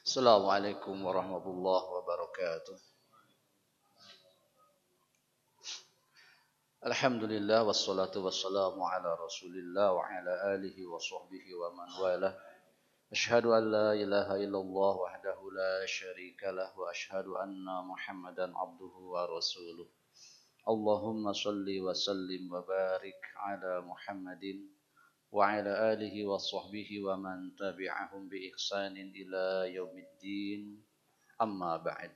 Assalamualaikum warahmatullahi wabarakatuh. Alhamdulillah wassalatu wassalamu ala Rasulillah wa ala alihi wa sahbihi wa man walah. Asyhadu an la ilaha illallah wahdahu la syarika lah wa asyhadu anna Muhammadan abduhu wa rasuluh. Allahumma salli wa sallim wa barik ala Muhammadin wa ala alihi wa sahbihi wa man tabi'ahum bi ihsanin ila yaumiddin. Amma ba'd.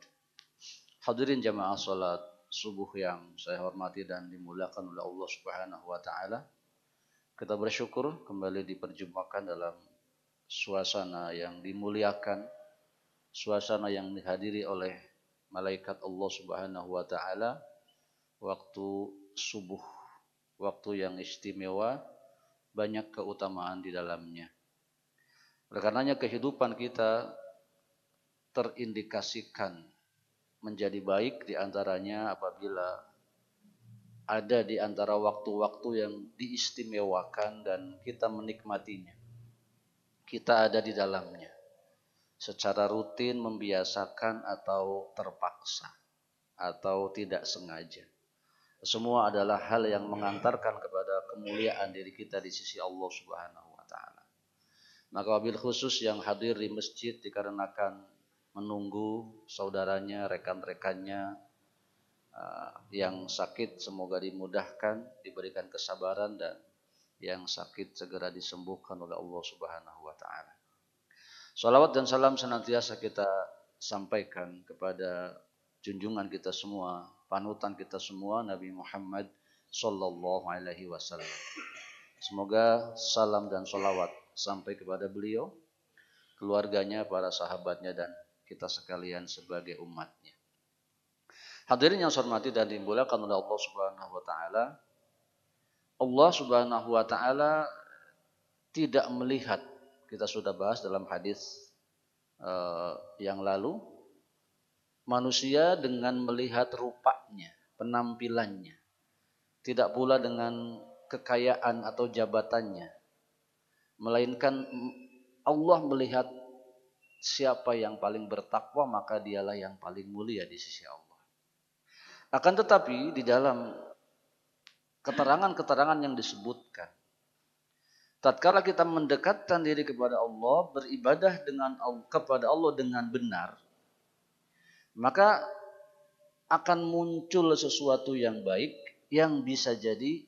Hadirin jamaah salat subuh yang saya hormati dan dimuliakan oleh Allah Subhanahu wa taala. Kita bersyukur kembali diperjumpakan dalam suasana yang dimuliakan, suasana yang dihadiri oleh malaikat Allah Subhanahu wa taala, waktu subuh, waktu yang istimewa, banyak keutamaan di dalamnya. Oleh karenanya kehidupan kita terindikasikan menjadi baik diantaranya apabila ada di antara waktu-waktu yang diistimewakan dan kita menikmatinya. Kita ada di dalamnya. Secara rutin membiasakan atau terpaksa atau tidak sengaja. Semua adalah hal yang mengantarkan kepada kemuliaan diri kita di sisi Allah Subhanahu wa taala. Maka wabil khusus yang hadir di masjid dikarenakan menunggu saudaranya, rekan-rekannya yang sakit semoga dimudahkan, diberikan kesabaran, dan yang sakit segera disembuhkan oleh Allah Subhanahu wa taala. Salawat dan salam senantiasa kita sampaikan kepada junjungan kita semua, panutan kita semua, Nabi Muhammad sallallahu alaihi wasallam. Semoga salam dan salawat sampai kepada beliau, keluarganya, para sahabatnya, dan kita sekalian sebagai umatnya. Hadirin yang saya hormati dan dimuliakan oleh Allah Subhanahu wa taala. Allah Subhanahu wa taala tidak melihat, kita sudah bahas dalam hadis yang lalu, manusia dengan melihat rupanya, penampilannya, tidak pula dengan kekayaan atau jabatannya, melainkan Allah melihat siapa yang paling bertakwa, maka dialah yang paling mulia di sisi Allah. Akan tetapi di dalam keterangan-keterangan yang disebutkan, tatkala kita mendekatkan diri kepada Allah, beribadah kepada Allah dengan benar, maka akan muncul sesuatu yang baik yang bisa jadi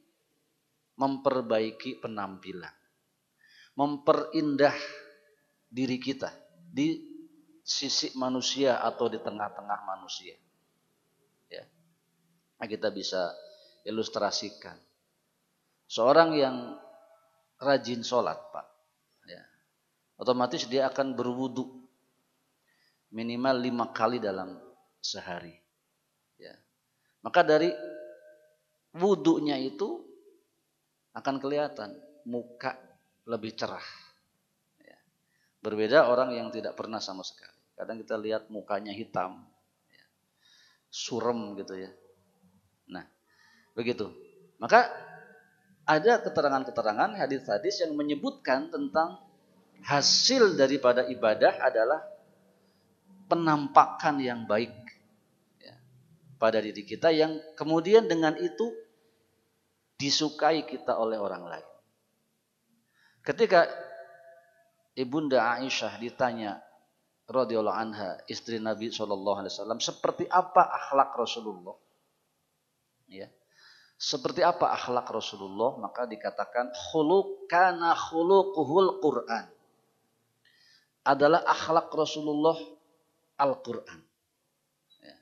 memperbaiki penampilan, memperindah diri kita di sisi manusia atau di tengah-tengah manusia. Ya. Kita bisa ilustrasikan. Seorang yang rajin sholat, Pak, ya, otomatis dia akan berwudu minimal 5 kali dalam sehari. Ya. Maka dari wudunya itu akan kelihatan muka lebih cerah. Ya. Berbeda orang yang tidak pernah sama sekali. Kadang kita lihat mukanya hitam, ya, surem gitu ya. Nah, begitu. Maka ada keterangan-keterangan, hadis-hadis yang menyebutkan tentang hasil daripada ibadah adalah penampakan yang baik, ya, pada diri kita, yang kemudian dengan itu disukai kita oleh orang lain. Ketika Ibunda Aisyah ditanya radhiyallahu anha, istri Nabi SAW, seperti apa akhlak Rasulullah? Ya. Seperti apa akhlak Rasulullah? Maka dikatakan kana khuluquhul Quran. Adalah akhlak Rasulullah Al-Quran. Ya.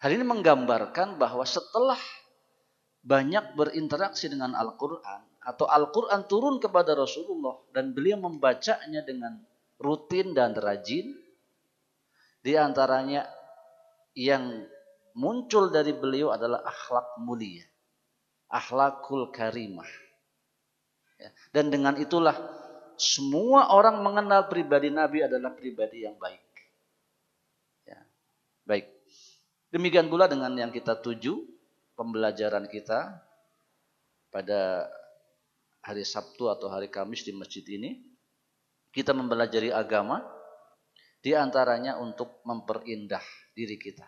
Hal ini menggambarkan bahwa setelah banyak berinteraksi dengan Al-Quran, atau Al-Quran turun kepada Rasulullah dan beliau membacanya dengan rutin dan rajin, di antaranya yang muncul dari beliau adalah akhlak mulia, akhlakul karimah. Ya. Dan dengan itulah semua orang mengenal pribadi Nabi adalah pribadi yang baik. Ya. Baik. Demikian pula dengan yang kita tuju, pembelajaran kita pada hari Sabtu atau hari Kamis di masjid ini. Kita mempelajari agama Di antaranya untuk memperindah diri kita.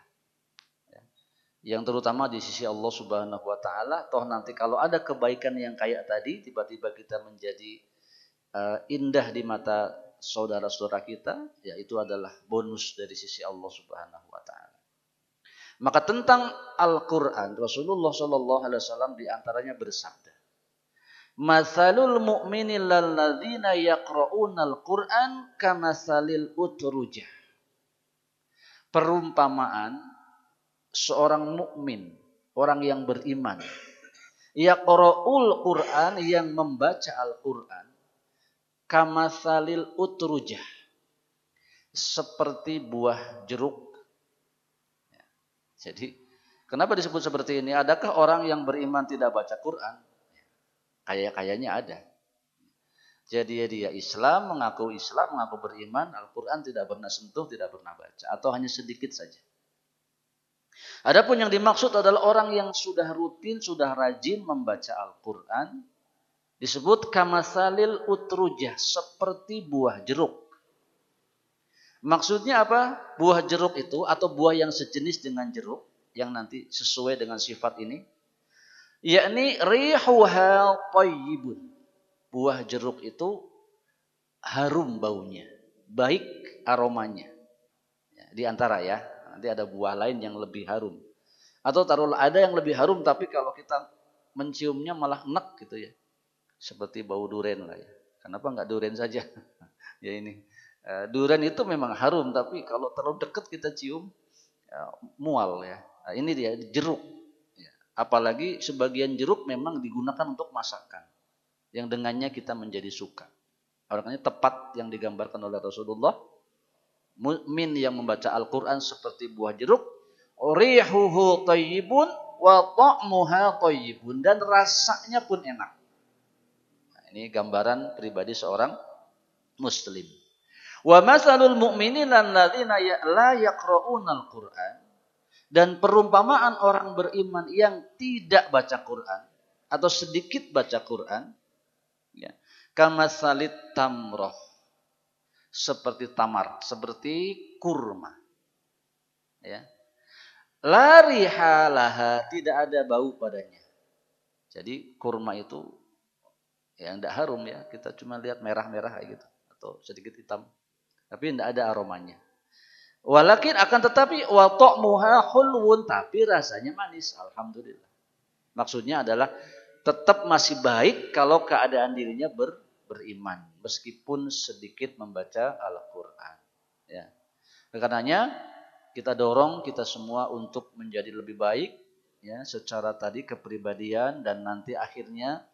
Yang terutama di sisi Allah Subhanahu wa taala, toh nanti kalau ada kebaikan yang kayak tadi tiba-tiba kita menjadi indah di mata saudara-saudara kita, ya itu adalah bonus dari sisi Allah Subhanahu wa taala. Maka tentang Al-Qur'an, Rasulullah sallallahu alaihi wasallam di antaranya bersabda, "Matsalul mu'minil ladzina yaqra'unal Qur'an kamatsalil utrujah." Perumpamaan seorang mukmin, orang yang beriman, yaqra'ul Qur'an, yang membaca Al-Qur'an, kamatsalil utrujah, seperti buah jeruk. Jadi, kenapa disebut seperti ini? Adakah orang yang beriman tidak baca Quran? Kayaknya ada. Jadi dia Islam, mengaku beriman, Al-Quran tidak pernah sentuh, tidak pernah baca, atau hanya sedikit saja. Adapun yang dimaksud adalah orang yang sudah rutin, sudah rajin membaca Al-Quran, disebut kamasalil utrujah, seperti buah jeruk. Maksudnya apa? Buah jeruk itu, atau buah yang sejenis dengan jeruk, yang nanti sesuai dengan sifat ini, yakni rihuha thayyibun. Buah jeruk itu harum baunya, baik aromanya. Di antara ya, nanti ada buah lain yang lebih harum. Atau taruhlah ada yang lebih harum, tapi kalau kita menciumnya malah enak gitu ya. Seperti bau duren lah ya. Kenapa enggak duren saja? Ya ini. Duren itu memang harum, tapi kalau terlalu dekat kita cium, ya, mual ya. Nah, ini dia jeruk. Ya. Apalagi sebagian jeruk memang digunakan untuk masakan, yang dengannya kita menjadi suka. Makanya tepat yang digambarkan oleh Rasulullah, mukmin yang membaca Al-Quran seperti buah jeruk, rihuhu thayyibun wa ta'muha thayyibun, dan rasanya pun enak. Nah, ini gambaran pribadi seorang muslim. Wa masalul mu'minina alladzina la yaqra'unal Qur'an, dan perumpamaan orang beriman yang tidak baca Quran atau sedikit baca Quran, ya, kamasalit tamroh, seperti tamar, seperti kurma, ya. La rihalaha, tidak ada bau padanya. Jadi kurma itu yang tidak harum ya, kita cuma lihat merah-merah kayak gitu atau sedikit hitam, tapi tidak ada aromanya. Walakin akan tetapi wa ta'muha hulwun, tapi rasanya manis. Alhamdulillah. Maksudnya adalah tetap masih baik kalau keadaan dirinya beriman, meskipun sedikit membaca Al-Qur'an. Ya. Karenanya kita dorong kita semua untuk menjadi lebih baik, ya, secara tadi kepribadian, dan nanti akhirnya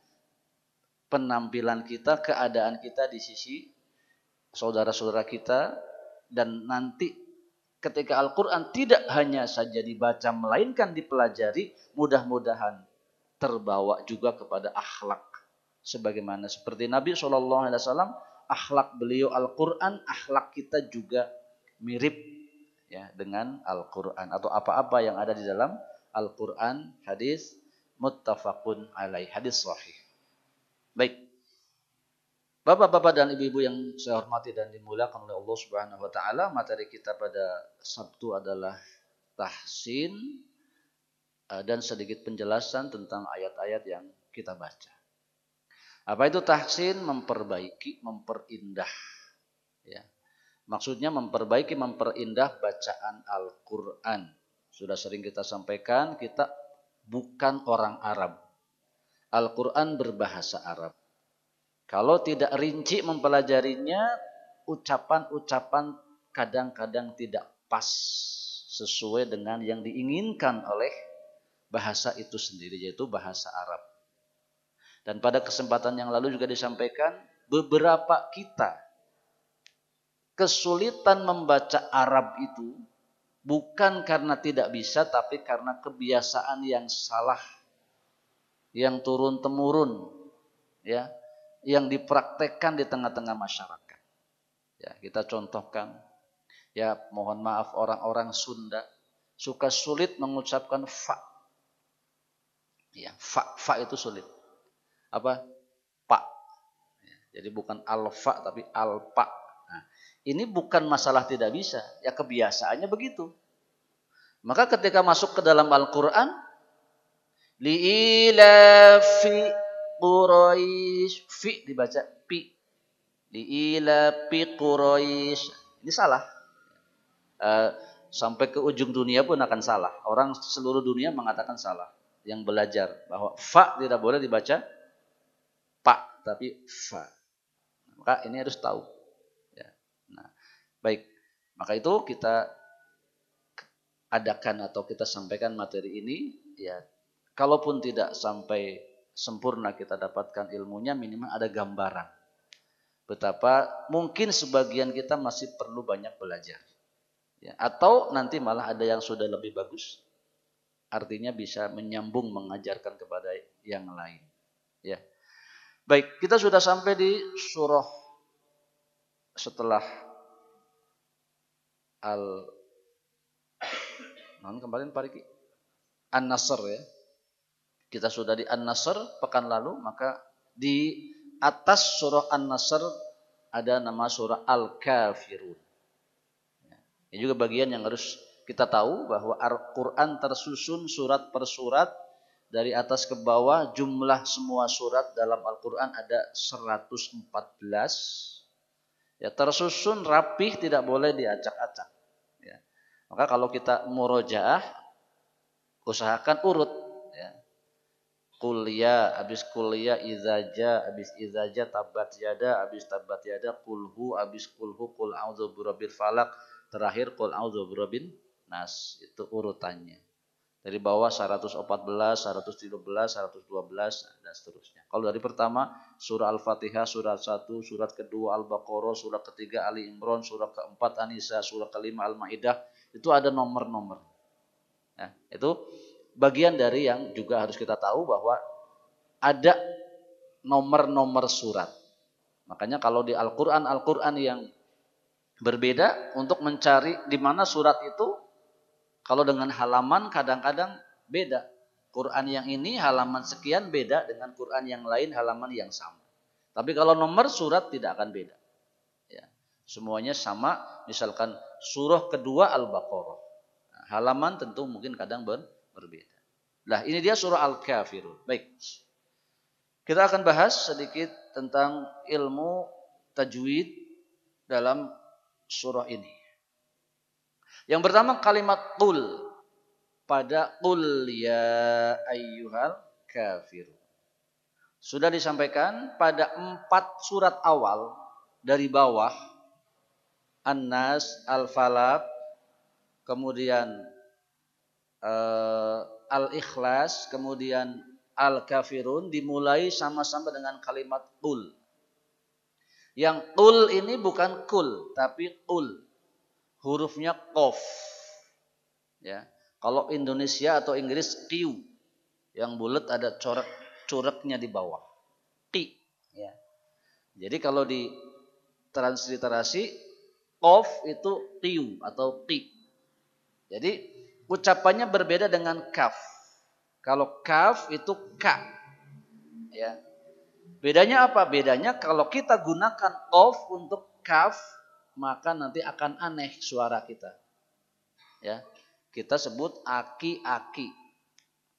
penampilan kita, keadaan kita di sisi saudara-saudara kita, dan nanti ketika Al-Quran tidak hanya saja dibaca melainkan dipelajari, mudah-mudahan terbawa juga kepada akhlak. Sebagaimana seperti Nabi SAW, akhlak beliau Al-Quran, akhlak kita juga mirip ya dengan Al-Quran, atau apa-apa yang ada di dalam Al-Quran. Hadis muttafaqun alaih, hadis sahih. Baik, Bapak-bapak dan ibu-ibu yang saya hormati dan dimuliakan oleh Allah Subhanahu wa taala, materi kita pada Sabtu adalah tahsin dan sedikit penjelasan tentang ayat-ayat yang kita baca. Apa itu tahsin? Memperbaiki, memperindah. Ya. Maksudnya memperbaiki, memperindah bacaan Al-Quran. Sudah sering kita sampaikan, kita bukan orang Arab. Al-Quran berbahasa Arab. Kalau tidak rinci mempelajarinya, ucapan-ucapan kadang-kadang tidak pas sesuai dengan yang diinginkan oleh bahasa itu sendiri, yaitu bahasa Arab. Dan pada kesempatan yang lalu juga disampaikan, beberapa kita kesulitan membaca Arab itu bukan karena tidak bisa, tapi karena kebiasaan yang salah, yang turun-temurun, ya, yang dipraktekkan di tengah-tengah masyarakat. Ya, kita contohkan, ya mohon maaf, orang-orang Sunda suka sulit mengucapkan fa. Ya, fa itu sulit. Apa? Pa. Ya, jadi bukan alfa tapi alpa. Nah, Ini bukan masalah tidak bisa, ya kebiasaannya begitu. Maka ketika masuk ke dalam Al-Quran, li'ilafi Quraisy, fi dibaca pi, li'ilafi Quraisy. Ini salah. Sampai ke ujung dunia pun akan salah. Orang seluruh dunia mengatakan salah. Yang belajar bahwa fa tidak boleh dibaca pa, tapi fa. Maka ini harus tahu. Ya. Nah, baik. Maka itu kita adakan atau kita sampaikan materi ini, ya, kalaupun tidak sampai sempurna kita dapatkan ilmunya, minimal ada gambaran betapa mungkin sebagian kita masih perlu banyak belajar, ya, atau nanti malah ada yang sudah lebih bagus, artinya bisa menyambung mengajarkan kepada yang lain, ya. Baik, kita sudah sampai di surah setelah kemarin Pak Riki An-Nasr, ya. Kita sudah di An-Nasr pekan lalu, maka di atas surah An-Nasr ada nama surah Al-Kafirun. Ini juga bagian yang harus kita tahu bahwa Al-Quran tersusun surat per surat dari atas ke bawah. Jumlah semua surat dalam Al-Quran ada 114. Ya, tersusun rapih, tidak boleh diacak-acak. Ya. Maka kalau kita murojaah, usahakan urut. Ya. Kuliah, habis kuliah izaja, habis izaja tabat yada, habis tabat yada kulhu, habis kulhu kul a'udzu birabbil falaq, terakhir kul a'udzu birabbin nas. Itu urutannya. Dari bawah 114, 113, 112 dan seterusnya. Kalau dari pertama surah Al-Fatihah, surat 1, surat kedua Al-Baqarah, surat ketiga Ali Imran, surat keempat An-Nisa, surat kelima Al-Maidah, itu ada nomor-nomor. Nah, itu bagian dari yang juga harus kita tahu bahwa ada nomor-nomor surat. Makanya kalau di Al-Quran yang berbeda untuk mencari di mana surat itu, kalau dengan halaman kadang-kadang beda. Quran yang ini halaman sekian beda dengan Quran yang lain halaman yang sama. Tapi kalau nomor surat tidak akan beda. Ya, semuanya sama. Misalkan surah kedua Al-Baqarah. Nah, halaman tentu mungkin kadang berbeda. Nah, ini dia surah Al-Kafirun. Baik. Kita akan bahas sedikit tentang ilmu tajwid dalam surah ini. Yang pertama kalimat qul, pada qul ya ayyuhal kafirun. Sudah disampaikan pada 4 surat awal dari bawah, An-Nas, Al-Falaq, kemudian Al-Ikhlas, kemudian Al-Kafirun, dimulai sama-sama dengan kalimat qul. Yang qul ini bukan kul, tapi qul. Hurufnya qaf. Ya. Kalau Indonesia atau Inggris Q. Yang bulat ada coreknya di bawah. Qi, ya. Jadi kalau di transliterasi qaf itu Q atau qi. Jadi ucapannya berbeda dengan kaf. Kalau kaf itu ka. Ya. Bedanya apa? Bedanya kalau kita gunakan qaf untuk kaf, maka nanti akan aneh suara kita. Ya, kita sebut aki-aki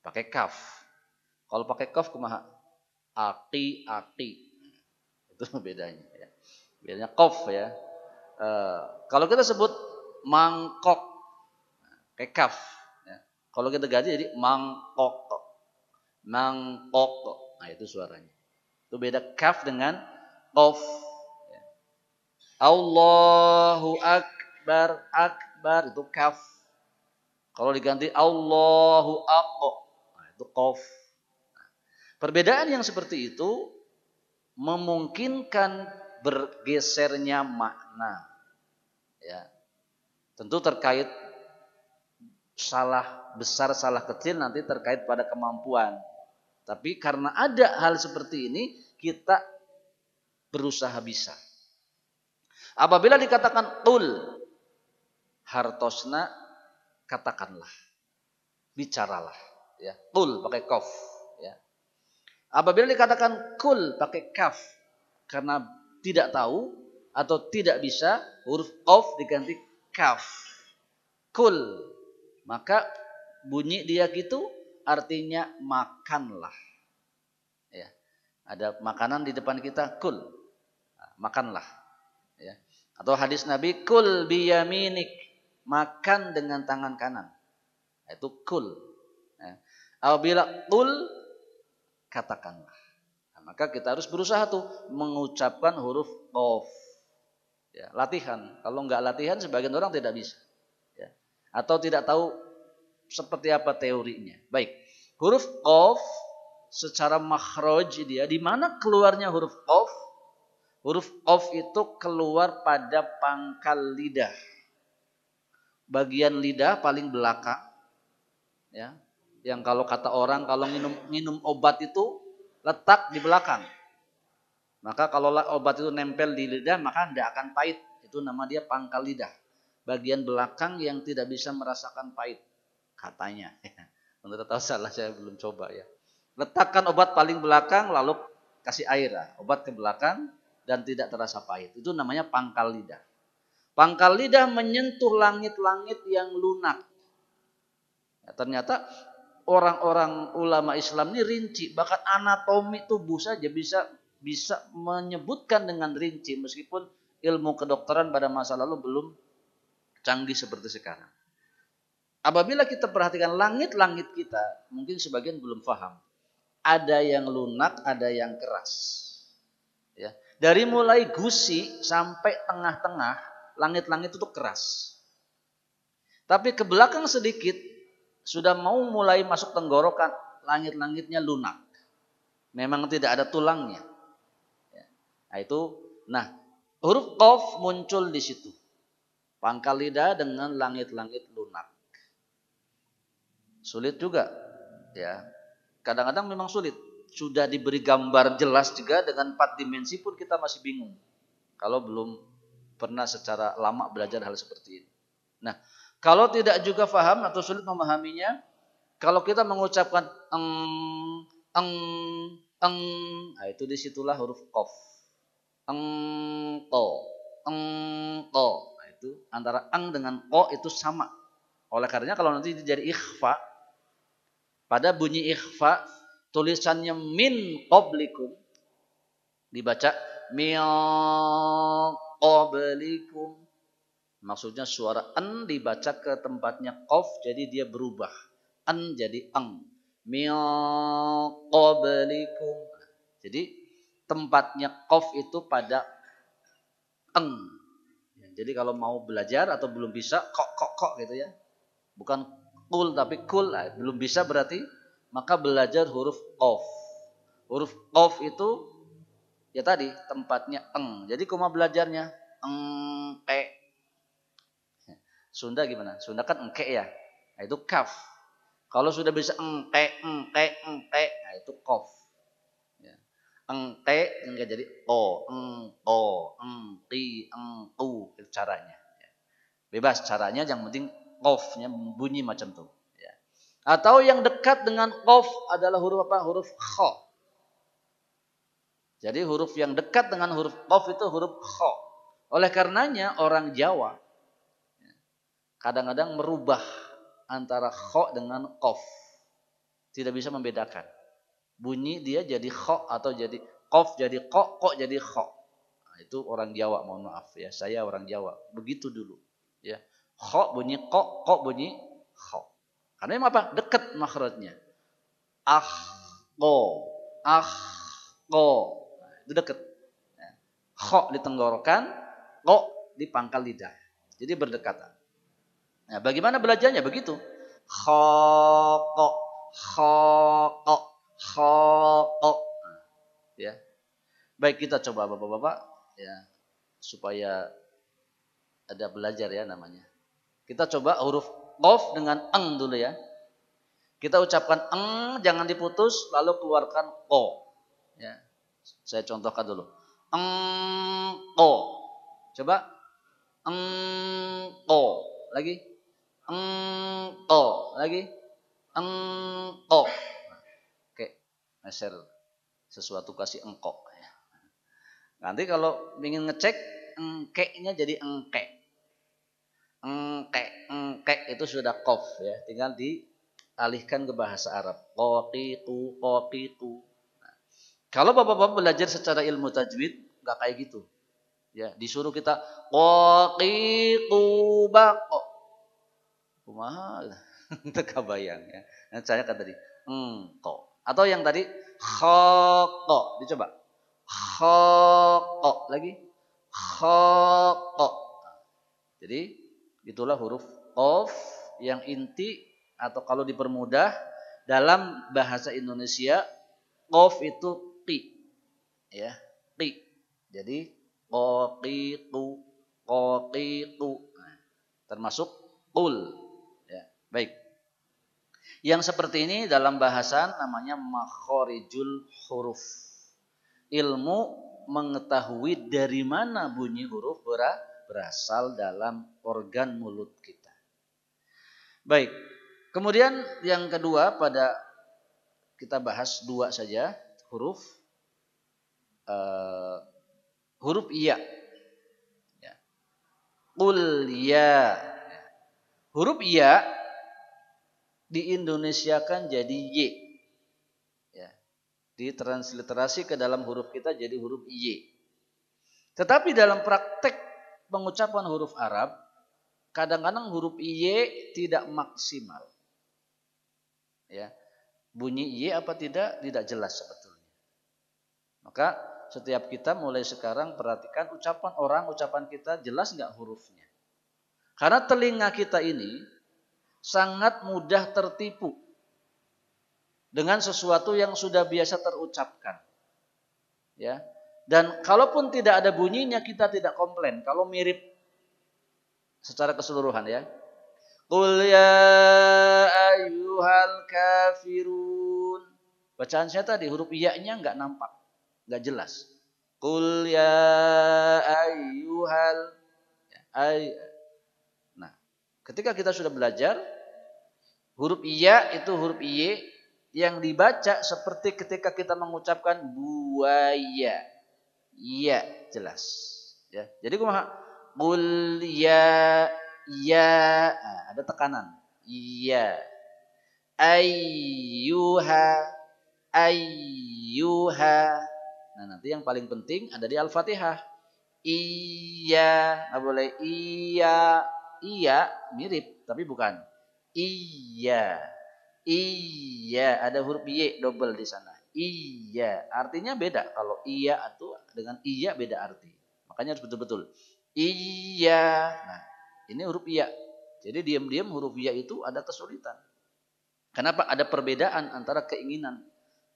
pakai kaf. Kalau pakai kaf kumaha? Aki-aki. Itu bedanya. Ya. Bedanya qaf, ya. Kalau kita sebut mangkok, pakai kaf. Ya. Kalau kita ganti jadi mangkok, mangkok. Nah itu suaranya. Itu beda kaf dengan qaf. Allahu Akbar, Akbar itu kaf. Kalau diganti Allahu Akbar, nah itu qaf. Perbedaan yang seperti itu memungkinkan bergesernya makna. Ya. Tentu terkait salah besar, salah kecil nanti terkait pada kemampuan. Tapi karena ada hal seperti ini, kita berusaha bisa. Apabila dikatakan qul, hartosna katakanlah, bicaralah, ya. Qul pakai qaf, ya. Apabila dikatakan kul pakai kaf, karena tidak tahu, atau tidak bisa huruf qaf diganti kaf. Kul. Maka bunyi dia gitu artinya makanlah. Ya. Ada makanan di depan kita, kul. Makanlah. Ya. Atau hadis Nabi, kul biyaminik. Makan dengan tangan kanan. Itu kul. Ya. Apabila kul, katakanlah. Nah, maka kita harus berusaha tuh mengucapkan huruf qaf. Ya, latihan. Kalau enggak latihan, sebagian orang tidak bisa. Ya. Atau tidak tahu seperti apa teorinya. Baik. Huruf qaf secara makhraj dia, di mana keluarnya huruf qaf? Huruf qaf itu keluar pada pangkal lidah. Bagian lidah paling belakang. Ya. Yang kalau kata orang kalau minum obat itu letak di belakang. Maka kalau obat itu nempel di lidah maka tidak akan pahit. Itu nama dia pangkal lidah. Bagian belakang yang tidak bisa merasakan pahit. Katanya. Menurut tahu salah, saya belum coba ya. Letakkan obat paling belakang lalu kasih air. Obat ke belakang dan tidak terasa pahit. Itu namanya pangkal lidah. Pangkal lidah menyentuh langit-langit yang lunak. Ya, ternyata orang-orang ulama Islam ini rinci. Bahkan anatomi tubuh saja bisa menyebutkan dengan rinci. Meskipun ilmu kedokteran pada masa lalu belum canggih seperti sekarang. Apabila kita perhatikan langit-langit kita, mungkin sebagian belum paham. Ada yang lunak, ada yang keras. Ya. Dari mulai gusi sampai tengah-tengah, langit-langit itu keras. Tapi ke belakang sedikit, sudah mau mulai masuk tenggorokan, langit-langitnya lunak. Memang tidak ada tulangnya. Nah, huruf qaf muncul di situ. Pangkal lidah dengan langit-langit lunak. Sulit juga, ya. Kadang-kadang memang sulit. Sudah diberi gambar jelas juga dengan 4 dimensi pun kita masih bingung. Kalau belum pernah secara lama belajar hal seperti ini. Nah, kalau tidak juga paham atau sulit memahaminya, kalau kita mengucapkan nah itu disitulah huruf qaf. To. Nah, itu antara dengan ko itu sama. Oleh karenanya kalau nanti jadi ikhfa, pada bunyi ikhfa tulisannya min qablikum dibaca min qablikum. Maksudnya suara an dibaca ke tempatnya qaf jadi dia berubah. An jadi ang. Min qablikum. Jadi tempatnya qaf itu pada eng. Jadi kalau mau belajar atau belum bisa kok gitu ya. Bukan kul tapi kul, belum bisa berarti maka belajar huruf qaf. Huruf qaf itu ya tadi tempatnya eng. Jadi kuma belajarnya engke. Sunda gimana? Sunda kan engke ya. Nah, itu kaf. Kalau sudah bisa engke, nah itu qaf. Ya. Engke enggak jadi o, engki, engku itu caranya. Bebas caranya, yang penting qafnya bunyi macam itu. Ya. Atau yang dekat dengan qaf adalah huruf apa? Huruf kha. Jadi huruf yang dekat dengan huruf qaf itu huruf kha. Oleh karenanya orang Jawa kadang-kadang merubah antara kha dengan qaf. Tidak bisa membedakan. Bunyi dia jadi kha atau jadi qaf jadi kok jadi kha. Nah, itu orang Jawa, mohon maaf ya. Saya orang Jawa. Begitu dulu. Ya. Kha bunyi kok bunyi kha. Karena apa? Dekat makhrajnya. Ko. Itu dekat. Kha di tenggorokan, ko di pangkal lidah. Jadi berdekatan. Nah, bagaimana belajarnya? Begitu. Kha ya. Baik, kita coba Bapak-bapak ya supaya ada belajar ya namanya. Kita coba huruf qaf dengan eng dulu ya. Kita ucapkan eng, jangan diputus, lalu keluarkan ko. Ya. Saya contohkan dulu. Eng ko. Coba eng ko. Lagi. Eng ko. Lagi. Eng ko. Oke, meser sesuatu kasih engkok. Nanti kalau ingin ngecek engkeknya jadi engkek. Engkek itu sudah qaf ya, tinggal dialihkan ke bahasa Arab. Qaqiqu, qaqiqu. Nah, kalau Bapak-bapak belajar secara ilmu tajwid enggak kayak gitu. Ya, disuruh kita qaqiqu baqo. Kumaha? Teu kabayang ya. Nah, saya kan tadi engko. Atau yang tadi khaqa, dicoba. Khaqa lagi. Khaqa. Jadi itulah huruf qaf yang inti atau kalau dipermudah dalam bahasa Indonesia qaf itu qi ya, qi. Jadi qaqiqu, qaqiqu. Nah, termasuk qul ya. Baik. Yang seperti ini dalam bahasan namanya makhorijul huruf. Ilmu mengetahui dari mana bunyi huruf berasal dalam organ mulut kita. Baik. Kemudian yang kedua kita bahas dua saja huruf. Huruf iya. Ya. Qul ya. Huruf iya diindonesiakan jadi y. Ya. Ditransliterasi ke dalam huruf kita jadi huruf y. Tetapi dalam praktek pengucapan huruf Arab, kadang-kadang huruf y tidak maksimal. Ya. Bunyi y apa tidak jelas sebetulnya. Maka setiap kita mulai sekarang perhatikan ucapan kita jelas nggak hurufnya. Karena telinga kita ini sangat mudah tertipu dengan sesuatu yang sudah biasa terucapkan. Ya. Dan kalaupun tidak ada bunyinya kita tidak komplain kalau mirip secara keseluruhan ya. Qul ya ayyuhal kafirun. Bacaan saya tadi huruf iya-nya enggak nampak, enggak jelas. Qul ya ayyuhal. Nah, ketika kita sudah belajar huruf iya itu huruf iye yang dibaca seperti ketika kita mengucapkan buaya. Iya, jelas. Ya. Jadi kumaha? Qul ya ada tekanan. Iya. Ayyuha. Nah, nanti yang paling penting ada di Al-Fatihah. Iya, enggak boleh iya mirip tapi bukan. Iya, ada huruf y double di sana. Iya, artinya beda. Kalau iya itu dengan iya beda arti. Makanya harus betul-betul. Iya. Nah, ini huruf iya. Jadi diam-diam huruf iya itu ada kesulitan. Kenapa? Ada perbedaan antara keinginan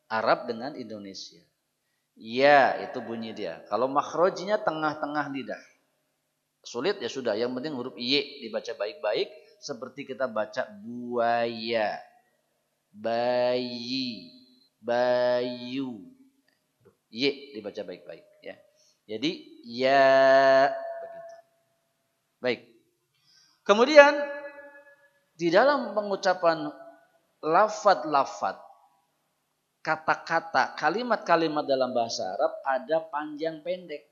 Arab dengan Indonesia. Ya, itu bunyi dia. Kalau makhrajnya tengah-tengah lidah. Sulit ya sudah. Yang penting huruf y dibaca baik-baik. Seperti kita baca buaya. Bayi. Bayu. Y dibaca baik-baik. Ya. Jadi ya begitu. Baik. Kemudian di dalam pengucapan lafad-lafad, kata-kata, kalimat-kalimat dalam bahasa Arab ada panjang pendek.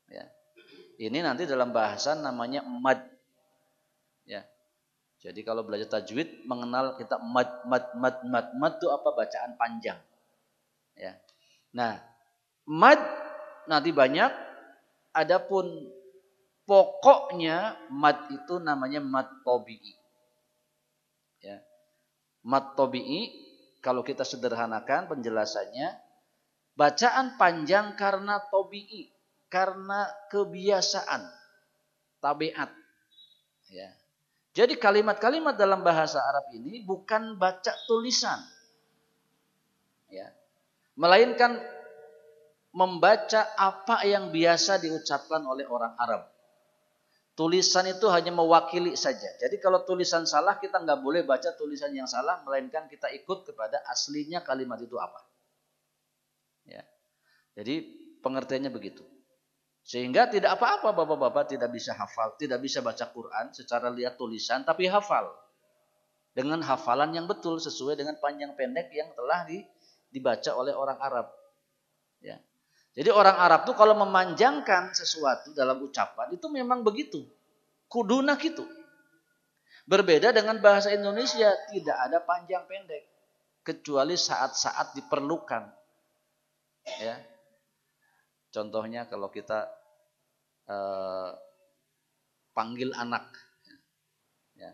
Ya. Ini nanti dalam bahasa namanya mad. Ya. Jadi kalau belajar tajwid mengenal kita mad itu apa? Bacaan panjang. Ya. Nah, mad nanti banyak. Adapun pokoknya mad itu namanya mad tabi'i. Ya. Mad tabi'i kalau kita sederhanakan penjelasannya, bacaan panjang karena tabi'i, karena kebiasaan, tabiat. Ya. Jadi kalimat-kalimat dalam bahasa Arab ini bukan baca tulisan. Ya. Melainkan membaca apa yang biasa diucapkan oleh orang Arab. Tulisan itu hanya mewakili saja. Jadi kalau tulisan salah kita nggak boleh baca tulisan yang salah, melainkan kita ikut kepada aslinya kalimat itu apa. Ya. Jadi pengertiannya begitu. Sehingga tidak apa-apa bapak-bapak tidak bisa hafal, tidak bisa baca Quran secara lihat tulisan, tapi hafal. Dengan hafalan yang betul sesuai dengan panjang pendek yang telah dibaca oleh orang Arab. Ya. Jadi orang Arab tuh kalau memanjangkan sesuatu dalam ucapan itu memang begitu. Kuduna gitu. Berbeda dengan bahasa Indonesia, tidak ada panjang pendek. Kecuali saat-saat diperlukan. Ya. Contohnya kalau kita panggil anak. Ya.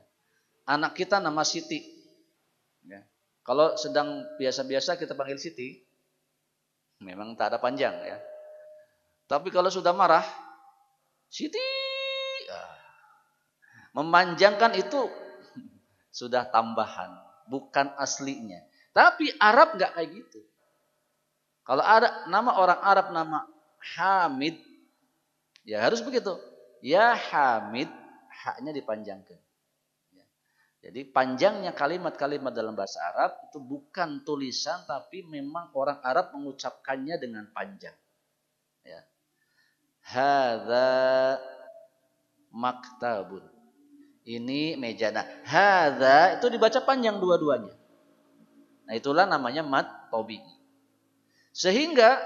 Anak kita nama Siti. Ya. Kalau sedang biasa-biasa kita panggil Siti, memang tak ada panjang ya. Tapi kalau sudah marah, Siti, memanjangkan itu sudah tambahan, bukan aslinya. Tapi Arab nggak kayak gitu. Kalau ada nama orang Arab nama Hamid, ya harus begitu. Ya Hamid, haknya dipanjangkan. Jadi panjangnya kalimat-kalimat dalam bahasa Arab itu bukan tulisan, tapi memang orang Arab mengucapkannya dengan panjang. Ya. Hadza maktabun. Ini meja. Nah, hadza itu dibaca panjang dua-duanya. Nah, itulah namanya mad tabi'i. Sehingga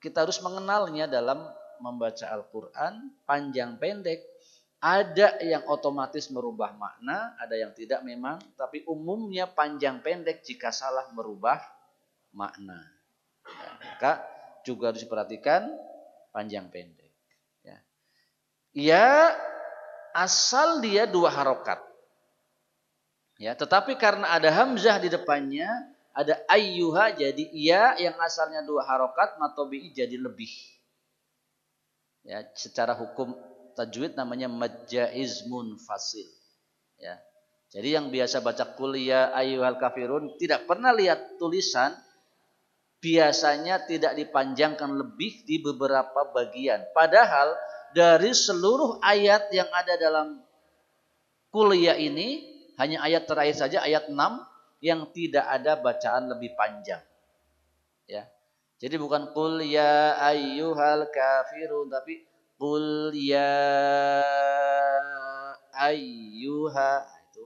kita harus mengenalnya dalam membaca Al-Qur'an panjang pendek. Ada yang otomatis merubah makna, ada yang tidak memang, tapi umumnya panjang pendek jika salah merubah makna. Ya, maka juga harus diperhatikan panjang pendek. Ya, asal dia 2 harokat. Ya, tetapi karena ada hamzah di depannya, ada ayyuha, jadi ya yang asalnya 2 harokat, matobi'i jadi lebih. Ya, secara hukum tajwid namanya majaiz munfasil. Ya. Jadi yang biasa baca kuliah ayyuhal kafirun tidak pernah lihat tulisan, biasanya tidak dipanjangkan lebih di beberapa bagian. Padahal dari seluruh ayat yang ada dalam kuliah ini hanya ayat terakhir saja, ayat 6 yang tidak ada bacaan lebih panjang. Ya. Jadi bukan qul ya ayyuhal kafirun, tapi qul ya ayyuha. Itu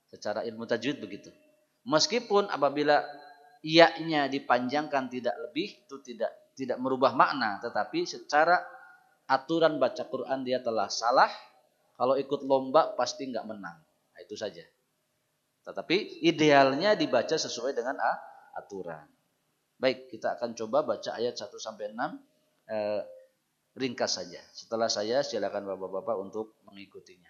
secara ilmu tajwid begitu. Meskipun apabila iya-nya dipanjangkan tidak lebih, itu tidak merubah makna, tetapi secara aturan baca Quran dia telah salah. Kalau ikut lomba pasti nggak menang. Nah, itu saja. Tetapi idealnya dibaca sesuai dengan aturan. Baik, kita akan coba baca ayat 1 sampai 6 ringkas saja. Setelah saya silakan Bapak-bapak untuk mengikutinya.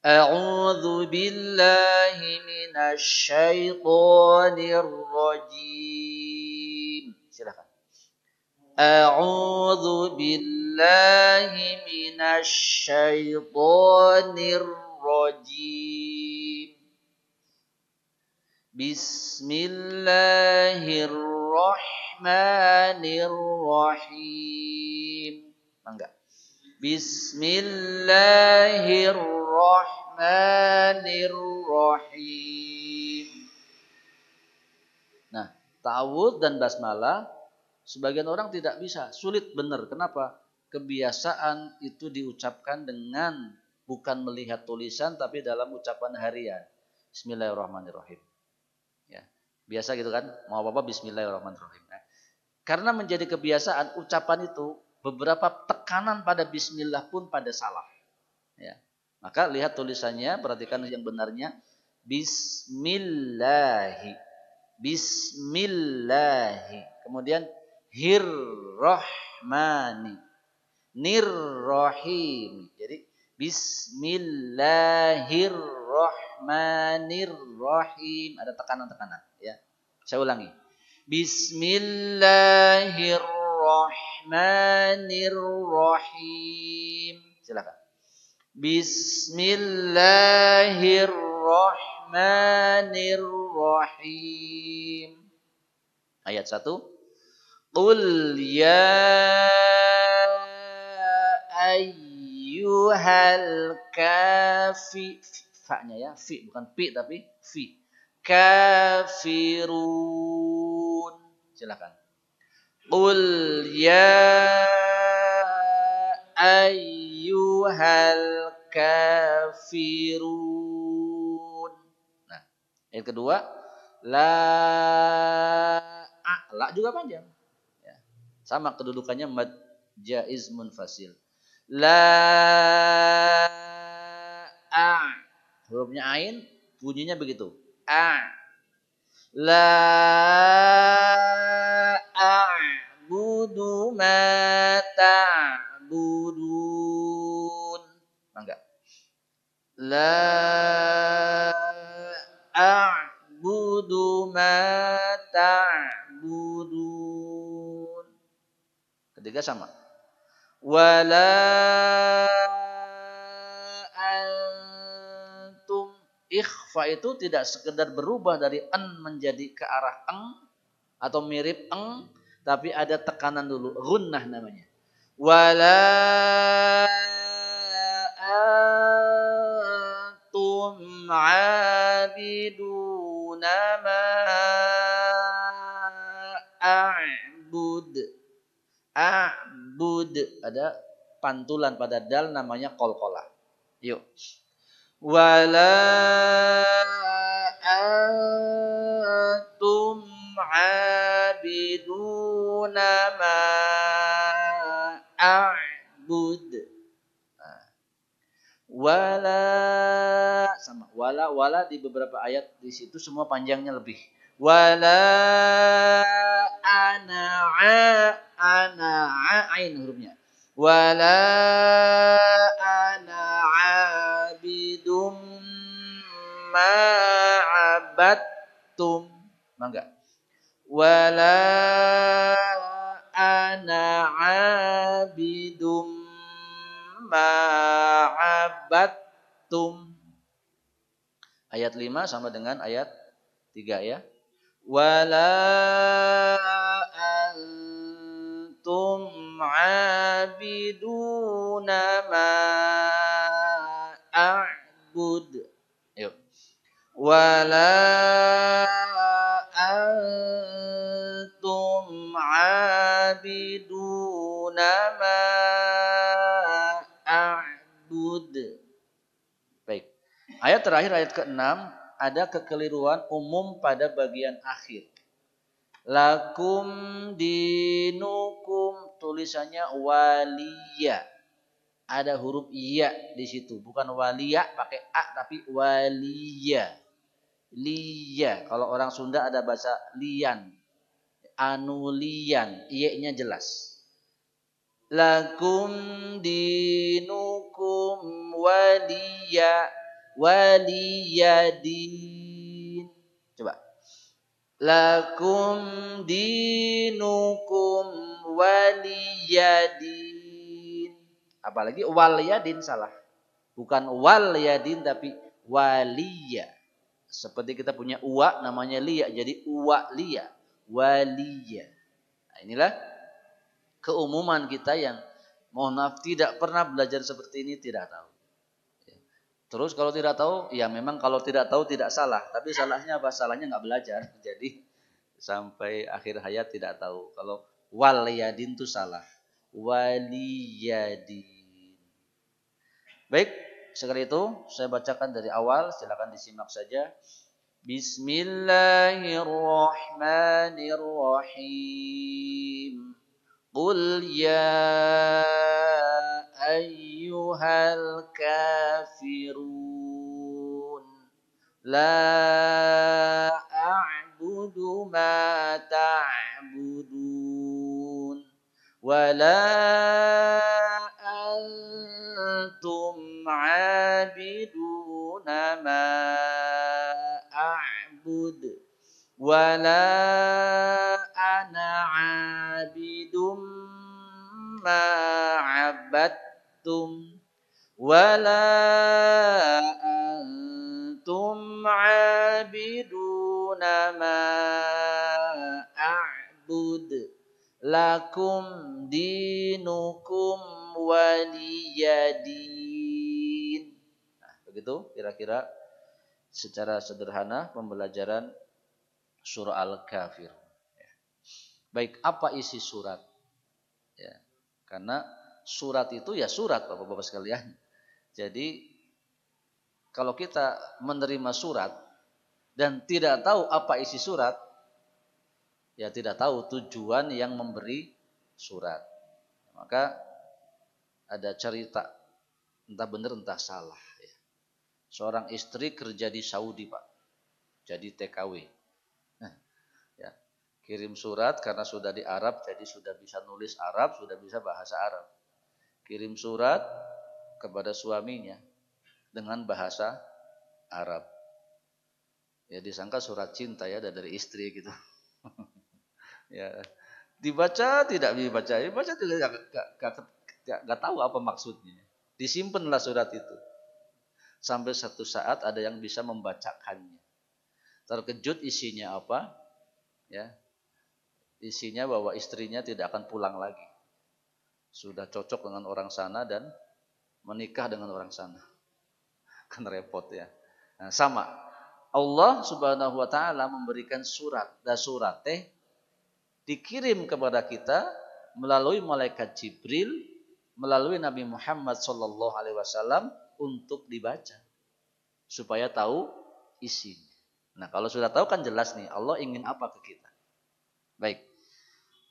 A'udzu billahi minasy syaithanir rajim. Silakan. A'udzu billahi minasy syaithanir rajim. Bismillahirrahmanirrahim. Enggak. Bismillahirrahmanirrahim. Nah, ta'awudz dan basmalah sebagian orang tidak bisa, sulit benar. Kenapa? Kebiasaan itu diucapkan dengan bukan melihat tulisan tapi dalam ucapan harian. Bismillahirrahmanirrahim. Ya, biasa gitu kan, mau apa-apa bismillahirrahmanirrahim. Nah, karena menjadi kebiasaan ucapan itu beberapa tekanan pada bismillah pun pada salah. Ya, maka lihat tulisannya, perhatikan yang benarnya bismillahi, bismillahi, kemudian hirrahmani, nirrahim. Jadi bismillahirrahmanirrahim, ada tekanan-tekanan ya. Saya ulangi. Bismillahirrahmanirrahim. Silakan. Bismillahirrahmanirrahim. Ayat 1. Qul ya ayyuhal kafi, fa-nya ya, fi bukan pi tapi fi. Kafirun. Silakan. Qul ya ayyuhal kafirun. Nah, yang kedua la juga panjang. Sama kedudukannya mad jaiz munfasil. La a. Hurufnya ain bunyinya begitu. A. La a'budu ma ta'budun. Enggak. La a'budu ma ta'budun. Ketiga sama. Wala antum. Ikhfa itu tidak sekedar berubah dari an menjadi ke arah eng atau mirip eng, tapi ada tekanan dulu, gunnah namanya. Wala antum abiduna ma a'bud. A'bud, ada pantulan pada dal namanya qalqalah. Yuk. Wala antum abiduna ma a'bud. Wala sama wala di beberapa ayat di situ semua panjangnya lebih. Wala ana ain hurufnya. Wala ana abidum ma abadtum. Mangga. Wala ana abidum ma'abattum. Ayat 5 sama dengan ayat 3 ya. Wala antum abiduna ma'abud. Yuk. Wala antum abiduna ma'abud. Baik. Ayat terakhir, ayat ke-6, ada kekeliruan umum pada bagian akhir. Lakum dinukum, tulisannya waliya. Ada huruf iya di situ, bukan waliya pakai a tapi waliya. Liya. Kalau orang Sunda ada bahasa lian. Anulian, iya-nya jelas. Lakum dinukum waliyadin. Coba. Lakum dinukum waliyadin. Apalagi waliyadin salah. Bukan waliyadin tapi waliya. Seperti kita punya uwa namanya liya, jadi uwa liya, waliya. Nah, inilah keumuman kita yang mohon maaf tidak pernah belajar seperti ini, tidak tahu. Terus kalau tidak tahu, ya memang kalau tidak tahu tidak salah, tapi salahnya apa? Salahnya nggak belajar. Jadi sampai akhir hayat tidak tahu. Kalau waliyadin itu salah, waliyadin. Baik, sekali itu saya bacakan dari awal, silakan disimak saja. Bismillahirrahmanirrahim. Qul ya ayyuhal kafirun la a'budu ma ta'budun wa la antum 'abiduna ma a'bud wa la ana 'abidum ma 'abadtum wa la antum 'abiduna ma a'bud lakum dinukum waliyadin. Nah, begitu kira-kira secara sederhana pembelajaran surah Al-Kafir. Baik, apa isi surat? Ya, karena surat itu ya surat Bapak-bapak sekalian. Jadi kalau kita menerima surat dan tidak tahu apa isi surat, ya tidak tahu tujuan yang memberi surat. Maka ada cerita, entah benar entah salah. Ya. Seorang istri kerja di Saudi, Pak, jadi TKW. Nah, ya, kirim surat karena sudah di Arab, jadi sudah bisa nulis Arab, sudah bisa bahasa Arab. Kirim surat kepada suaminya dengan bahasa Arab. Ya disangka surat cinta ya dari istri gitu. Ya, dibaca tidak dibaca, dibaca juga nggak tahu apa maksudnya. Disimpanlah surat itu. Sampai satu saat ada yang bisa membacakannya. Terkejut isinya apa? Ya, isinya bahwa istrinya tidak akan pulang lagi. Sudah cocok dengan orang sana dan menikah dengan orang sana. Kan repot ya. Nah, sama. Allah Subhanahu wa taala memberikan surat, dan surat dikirim kepada kita melalui malaikat Jibril, melalui Nabi Muhammad sallallahu alaihi wasallam untuk dibaca supaya tahu isinya. Nah, kalau sudah tahu kan jelas nih Allah ingin apa ke kita. Baik.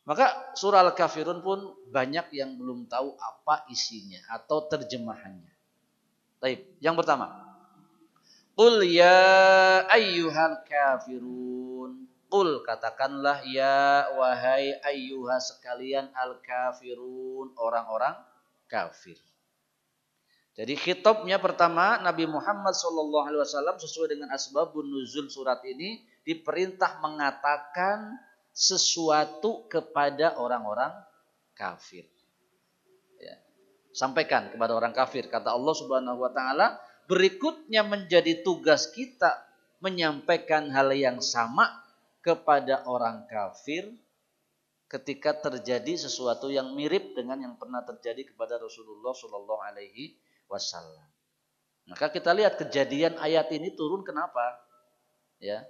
Maka surah Al-Kafirun pun banyak yang belum tahu apa isinya atau terjemahannya. Baik, yang pertama, Qul ya ayyuhal kafirun. Qul, katakanlah ya wahai ayyuha sekalian al-kafirun, orang-orang kafir. Jadi khitabnya pertama Nabi Muhammad SAW sesuai dengan asbabun nuzul surat ini diperintah mengatakan sesuatu kepada orang-orang kafir. Ya. Sampaikan kepada orang kafir. Kata Allah Subhanahu wa taala, berikutnya menjadi tugas kita menyampaikan hal yang sama kepada orang kafir ketika terjadi sesuatu yang mirip dengan yang pernah terjadi kepada Rasulullah Shallallahu Alaihi Wasallam. Maka kita lihat kejadian ayat ini turun kenapa? Ya,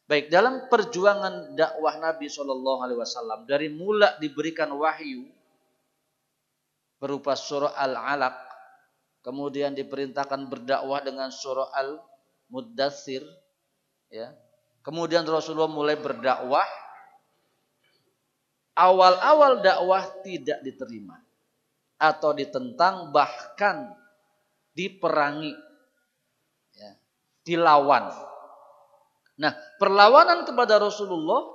baik dalam perjuangan dakwah Nabi Shallallahu Alaihi Wasallam dari mula diberikan wahyu berupa surah Al-Alaq, kemudian diperintahkan berdakwah dengan surah Al-Muddatsir, ya. Kemudian Rasulullah mulai berdakwah. Awal-awal dakwah tidak diterima atau ditentang, bahkan diperangi, ya, dilawan. Nah, perlawanan kepada Rasulullah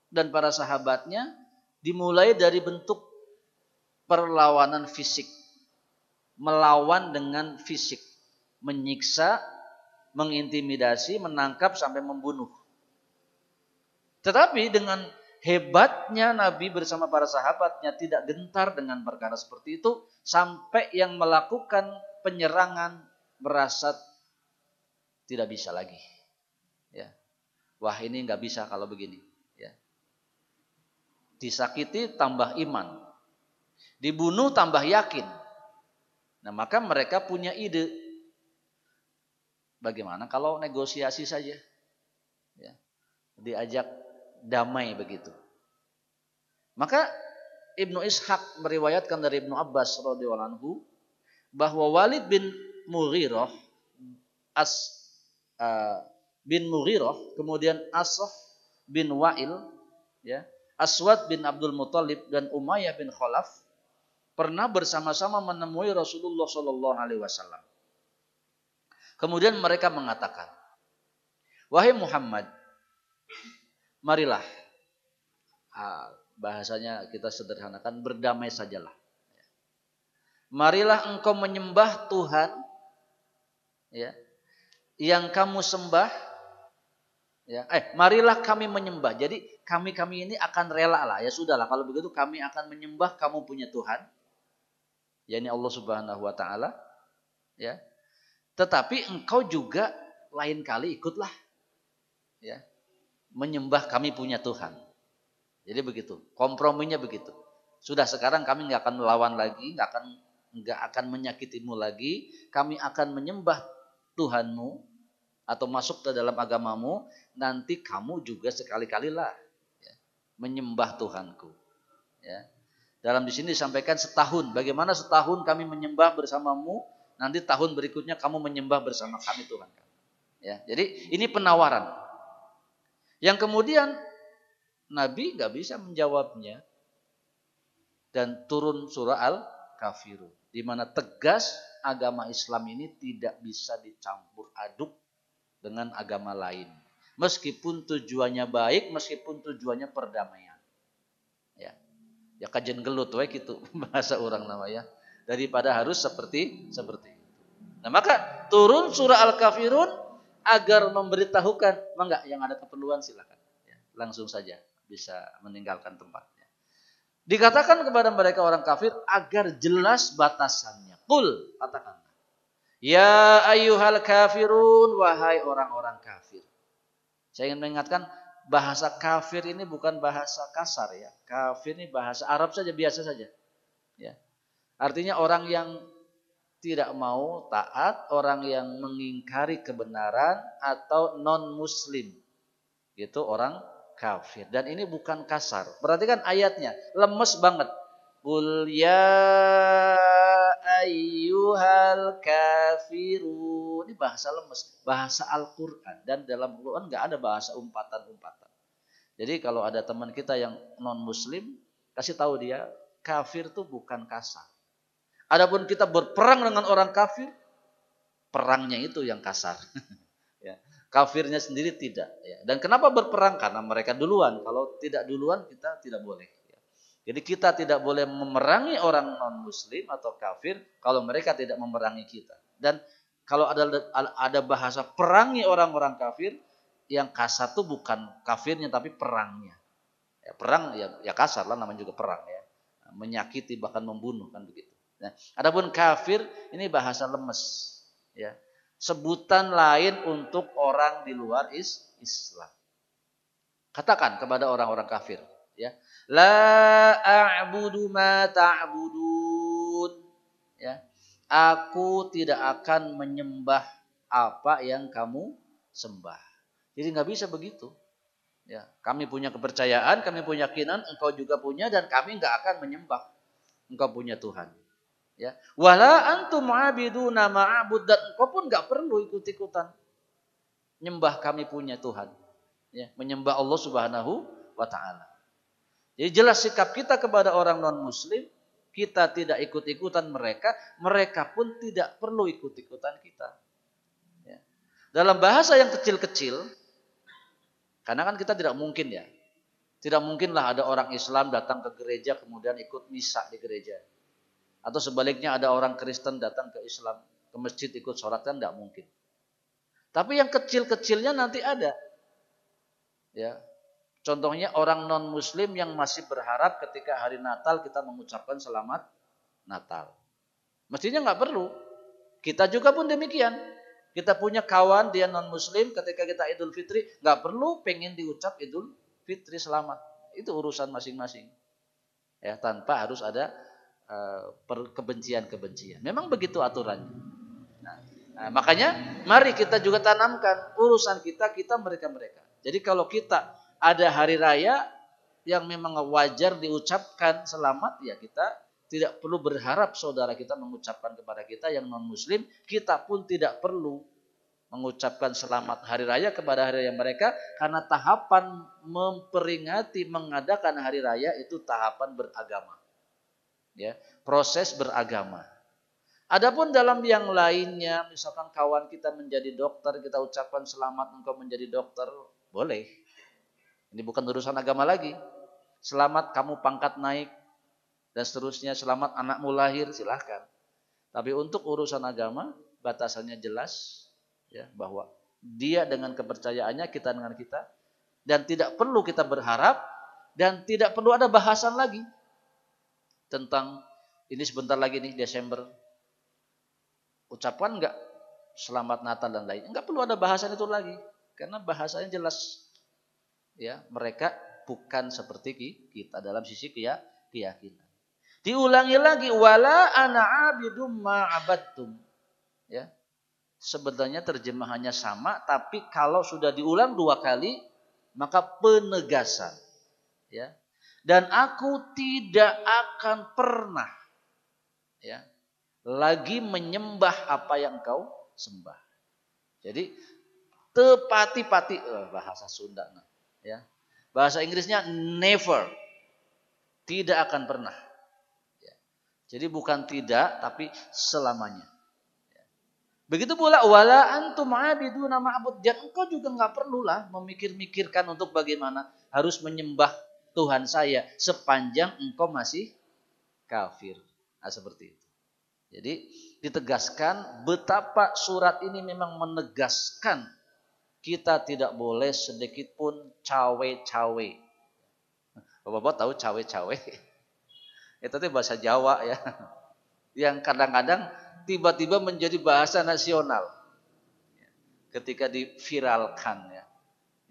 dan para sahabatnya dimulai dari bentuk perlawanan fisik, melawan dengan fisik, menyiksa, mengintimidasi, menangkap sampai membunuh. Tetapi dengan hebatnya Nabi bersama para sahabatnya tidak gentar dengan perkara seperti itu, sampai yang melakukan penyerangan merasa tidak bisa lagi. Ya. Wah, ini nggak bisa kalau begini. Ya. Disakiti tambah iman, dibunuh tambah yakin. Nah, maka mereka punya ide. Bagaimana kalau negosiasi saja? Ya. Diajak damai begitu. Maka Ibnu Ishaq meriwayatkan dari Ibnu Abbas radhiyallahu anhu bahwa Walid bin Mughirah bin Mughirah, kemudian Asaf bin Wa'il, ya, Aswad bin Abdul Muthalib dan Umayyah bin Khalaf pernah bersama-sama menemui Rasulullah Shallallahu Alaihi Wasallam. Kemudian mereka mengatakan, wahai Muhammad, marilah, bahasanya kita sederhanakan, berdamai sajalah. Marilah engkau menyembah Tuhan, ya, yang kamu sembah, ya. Marilah kami menyembah. Jadi kami ini akan rela lah. Ya sudahlah, kalau begitu kami akan menyembah kamu punya Tuhan, yakni Allah Subhanahu Wa Taala, ya. Tetapi engkau juga lain kali ikutlah, ya, menyembah kami punya Tuhan. Jadi begitu, komprominya begitu. Sudah, sekarang kami nggak akan melawan lagi, nggak akan menyakitimu lagi. Kami akan menyembah Tuhanmu atau masuk ke dalam agamamu. Nanti kamu juga sekali-kalilah, ya, menyembah Tuhanku. Ya. Dalam di sini disampaikan setahun. Bagaimana setahun kami menyembah bersamamu, nanti tahun berikutnya kamu menyembah bersama kami Tuhan. Ya, jadi ini penawaran. Yang kemudian Nabi nggak bisa menjawabnya. dan turun surah Al-Kafirun, di mana tegas agama Islam ini tidak bisa dicampur aduk dengan agama lain. Meskipun tujuannya baik, meskipun tujuannya perdamaian. Ya, ya kajen gelut we gitu bahasa orang namanya. Daripada harus seperti itu. Nah, maka turun surah Al-Kafirun agar memberitahukan, enggak yang ada keperluan silakan. Ya, langsung saja bisa meninggalkan tempatnya. Dikatakan kepada mereka orang kafir agar jelas batasannya. Qul, katakan. Ya ayyuhal kafirun, wahai orang-orang kafir. Saya ingin mengingatkan, bahasa kafir ini bukan bahasa kasar ya. Kafir ini bahasa Arab saja, biasa saja. Ya. Artinya orang yang tidak mau taat, orang yang mengingkari kebenaran atau non muslim. Itu orang kafir. Dan ini bukan kasar. Perhatikan ayatnya, lemes banget. Qul ya ayyuhal kafirun. Ini bahasa lemes, bahasa Al-Qur'an, dan dalam Al-Qur'an enggak ada bahasa umpatan-umpatan. Jadi kalau ada teman kita yang non muslim, kasih tahu dia, kafir itu bukan kasar. Adapun kita berperang dengan orang kafir, perangnya itu yang kasar. Ya. Kafirnya sendiri tidak. Ya. Dan kenapa berperang? Karena mereka duluan. Kalau tidak duluan kita tidak boleh. Ya. Jadi kita tidak boleh memerangi orang non-muslim atau kafir kalau mereka tidak memerangi kita. Dan kalau ada bahasa perangi orang-orang kafir, yang kasar itu bukan kafirnya tapi perangnya. Ya, perang ya kasar lah, namanya juga perang ya. Menyakiti bahkan membunuh kan begitu. Nah, adapun kafir ini bahasa lemes. Ya. Sebutan lain untuk orang di luar Islam. Katakan kepada orang-orang kafir, ya, la a'budu ma ta'budun, ya, aku tidak akan menyembah apa yang kamu sembah. Jadi nggak bisa begitu. Ya, kami punya kepercayaan, kami punya keyakinan, engkau juga punya, dan kami nggak akan menyembah. Engkau punya Tuhan. Ya, wala antum abiduna ma'abud, dan engkau pun enggak perlu ikut-ikutan nyembah kami punya Tuhan. Ya, menyembah Allah Subhanahu wa taala. Jadi jelas sikap kita kepada orang non-muslim, kita tidak ikut-ikutan mereka, mereka pun tidak perlu ikut-ikutan kita. Ya. Dalam bahasa yang kecil-kecil, karena kan kita tidak mungkin ya. Tidak mungkinlah ada orang Islam datang ke gereja kemudian ikut misa di gereja. Atau sebaliknya ada orang Kristen datang ke Islam, ke masjid ikut sholat, kan tidak mungkin. Tapi yang kecil-kecilnya nanti ada. Ya. Contohnya orang non-muslim yang masih berharap ketika hari Natal kita mengucapkan selamat Natal. Mestinya nggak perlu. Kita juga pun demikian. Kita punya kawan dia non-muslim, ketika kita Idul Fitri, nggak perlu pengen diucap Idul Fitri selamat. Itu urusan masing-masing. Ya, tanpa harus ada kebencian-kebencian. Memang begitu aturannya. Nah, makanya mari kita juga tanamkan urusan kita mereka. Jadi kalau kita ada hari raya yang memang wajar diucapkan selamat, ya kita tidak perlu berharap saudara kita mengucapkan kepada kita yang non muslim, kita pun tidak perlu mengucapkan selamat hari raya kepada hari raya mereka, karena tahapan memperingati mengadakan hari raya itu tahapan beragama. Ya, proses beragama. Adapun dalam yang lainnya, misalkan kawan kita menjadi dokter, kita ucapkan selamat engkau menjadi dokter, boleh. Ini bukan urusan agama lagi. Selamat kamu pangkat naik dan seterusnya, selamat anakmu lahir, silahkan. Tapi untuk urusan agama, batasannya jelas, ya, bahwa dia dengan kepercayaannya, kita dengan kita, dan tidak perlu kita berharap, dan tidak perlu ada bahasan lagi tentang ini sebentar lagi nih Desember, ucapan enggak selamat Natal dan lain, enggak perlu ada bahasan itu lagi, karena bahasanya jelas. Ya, mereka bukan seperti kita dalam sisi keyakinan. Diulangi lagi, wala ana abidum ma abadtum. Ya. Sebenarnya terjemahannya sama, tapi kalau sudah diulang 2 kali, maka penegasan. Ya. Dan aku tidak akan pernah, ya, lagi menyembah apa yang kau sembah. Jadi tepati-pati, bahasa Sunda, ya. Bahasa Inggrisnya never, tidak akan pernah. Jadi bukan tidak, tapi selamanya. Begitu pula wala antum abiduna ma'bud. Dan engkau juga nggak perlulah memikir-mikirkan untuk bagaimana harus menyembah Tuhan saya sepanjang engkau masih kafir. Nah, seperti itu. Jadi ditegaskan betapa surat ini memang menegaskan kita tidak boleh sedikit pun cawe-cawe. Bapak-bapak tahu cawe-cawe? Itu tuh bahasa Jawa ya. Yang kadang-kadang tiba-tiba menjadi bahasa nasional ketika diviralkan ya.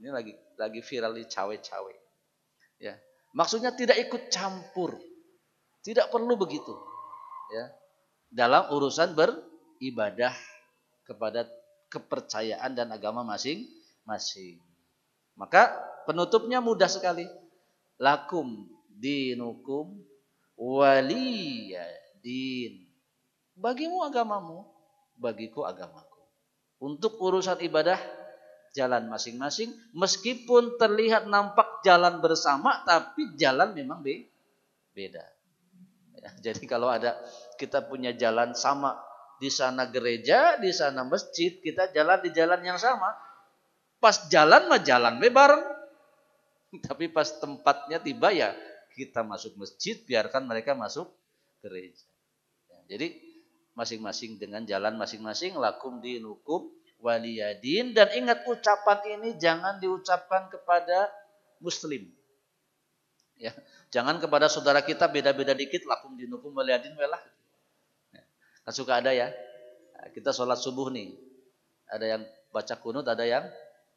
Ini lagi viral di cawe-cawe. Ya. Maksudnya tidak ikut campur. Tidak perlu begitu. Ya. Dalam urusan beribadah kepada kepercayaan dan agama masing-masing. Maka penutupnya mudah sekali. Lakum dinukum waliyadin. Bagimu agamamu, bagiku agamaku. Untuk urusan ibadah, jalan masing-masing. Meskipun terlihat nampak jalan bersama, tapi jalan memang beda. Ya, jadi kalau ada kita punya jalan sama, di sana gereja, di sana masjid, kita jalan di jalan yang sama. Pas jalan mah jalan bareng. Tapi pas tempatnya tiba ya kita masuk masjid, biarkan mereka masuk gereja. Ya, jadi masing-masing dengan jalan masing-masing, lakum dinukum waliyadin. Dan ingat ucapan ini jangan diucapkan kepada muslim. Ya, jangan kepada saudara kita beda-beda dikit, lakum dinukum waliyadin welah. Ya, kan suka ada ya. Kita sholat subuh nih. Ada yang baca kunut, ada yang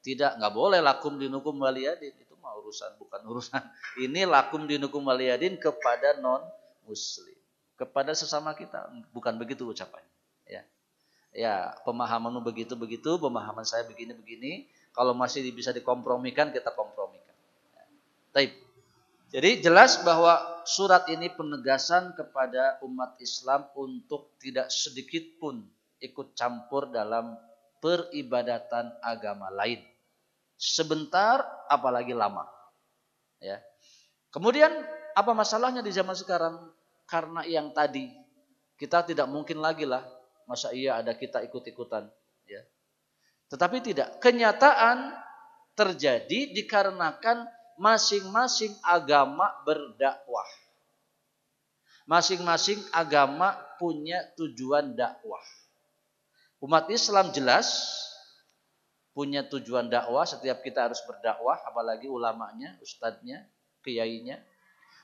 tidak. Nggak boleh lakum dinukum waliyadin. Itu mah urusan, bukan urusan. Ini lakum dinukum waliyadin kepada non muslim. Kepada sesama kita, bukan begitu ucapannya. Ya, pemahamanmu begitu-begitu, pemahaman saya begini-begini. Kalau masih bisa dikompromikan, kita kompromikan. Baik. Jadi jelas bahwa surat ini penegasan kepada umat Islam untuk tidak sedikit pun ikut campur dalam peribadatan agama lain. Sebentar, apalagi lama. Ya. Kemudian apa masalahnya di zaman sekarang? Karena yang tadi kita tidak mungkin lagi lah, masa iya ada kita ikut-ikutan, ya. Tetapi tidak, kenyataan terjadi dikarenakan masing-masing agama berdakwah. Masing-masing agama punya tujuan dakwah. Umat Islam jelas punya tujuan dakwah, setiap kita harus berdakwah, apalagi ulamanya, ustadznya, kiainya.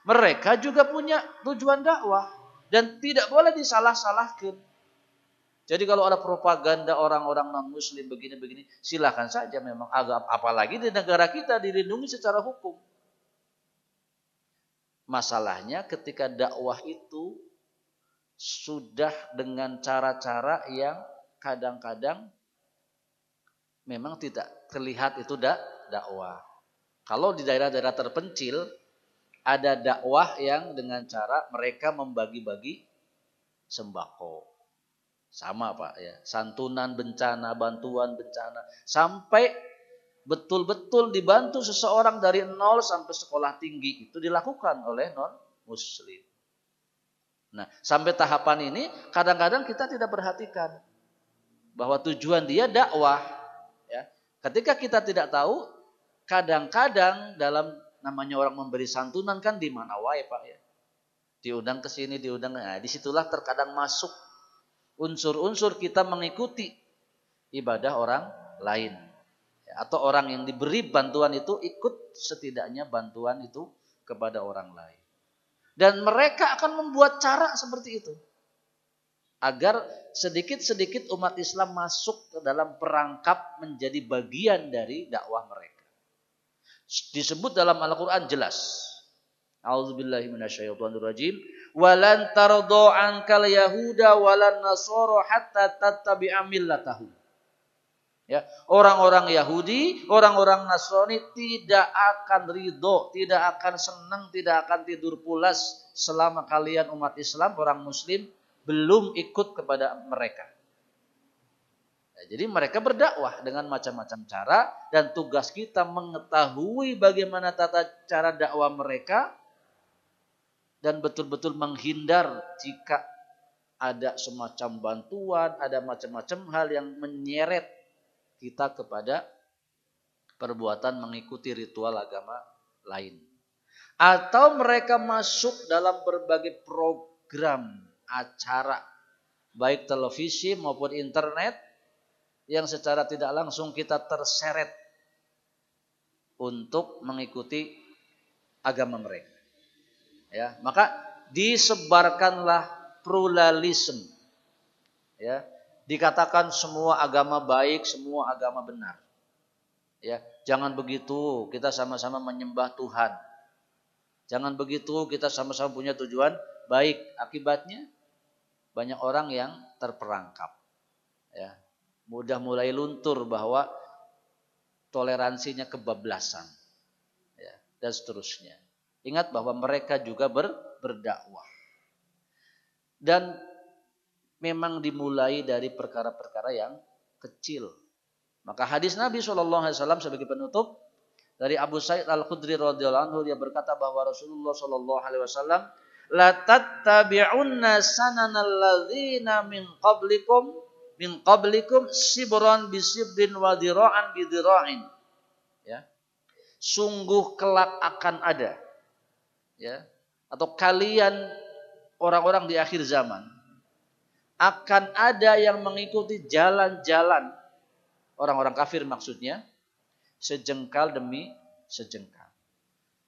Mereka juga punya tujuan dakwah dan tidak boleh disalah-salahkan. Jadi kalau ada propaganda orang-orang non-muslim begini-begini, silakan saja memang. Apalagi di negara kita dilindungi secara hukum. Masalahnya ketika dakwah itu sudah dengan cara-cara yang kadang-kadang memang tidak terlihat itu dakwah. Kalau di daerah-daerah terpencil, ada dakwah yang dengan cara mereka membagi-bagi sembako. Sama Pak ya, santunan bencana, bantuan bencana. Sampai betul-betul dibantu seseorang dari nol sampai sekolah tinggi. Itu dilakukan oleh non-muslim. Nah, sampai tahapan ini kadang-kadang kita tidak perhatikan bahwa tujuan dia dakwah. Ya. Ketika kita tidak tahu, kadang-kadang dalam namanya orang memberi santunan kan di mana wae Pak ya. Diundang ke sini, diundang. Nah, disitulah terkadang masuk unsur-unsur kita mengikuti ibadah orang lain. Atau orang yang diberi bantuan itu ikut setidaknya bantuan itu kepada orang lain. Dan mereka akan membuat cara seperti itu. Agar sedikit-sedikit umat Islam masuk ke dalam perangkap menjadi bagian dari dakwah mereka. Disebut dalam Al-Quran jelas. A'udzubillahi minasyaitonirrajim. Walan tardo ankal yahuda walan nasoro hatta tattabi'a millatahum. Ya, orang-orang Yahudi, orang-orang Nasrani tidak akan ridho, tidak akan senang, tidak akan tidur pulas selama kalian umat Islam, orang Muslim belum ikut kepada mereka. Jadi mereka berdakwah dengan macam-macam cara dan tugas kita mengetahui bagaimana tata cara dakwah mereka dan betul-betul menghindar jika ada semacam bantuan, ada macam-macam hal yang menyeret kita kepada perbuatan mengikuti ritual agama lain. Atau mereka masuk dalam berbagai program acara, baik televisi maupun internet, yang secara tidak langsung kita terseret untuk mengikuti agama mereka. Ya, maka disebarkanlah pluralisme. Ya, dikatakan semua agama baik, semua agama benar. Ya, jangan begitu, kita sama-sama menyembah Tuhan. Jangan begitu, kita sama-sama punya tujuan baik. Akibatnya banyak orang yang terperangkap. Ya, mudah mulai luntur bahwa toleransinya kebablasan. Ya, dan seterusnya. Ingat bahwa mereka juga berdakwah. Dan memang dimulai dari perkara-perkara yang kecil. Maka hadis Nabi SAW sebagai penutup dari Abu Sa'id Al-Khudri radhiyallahu anhu, dia berkata bahwa Rasulullah SAW, la tattabi'unna sananal ladzina min qablikum sibran bisibrin wa dhira'an bidhira'in. Ya. Sungguh kelak akan ada, ya, atau kalian orang-orang di akhir zaman akan ada yang mengikuti jalan-jalan orang-orang kafir, maksudnya sejengkal demi sejengkal,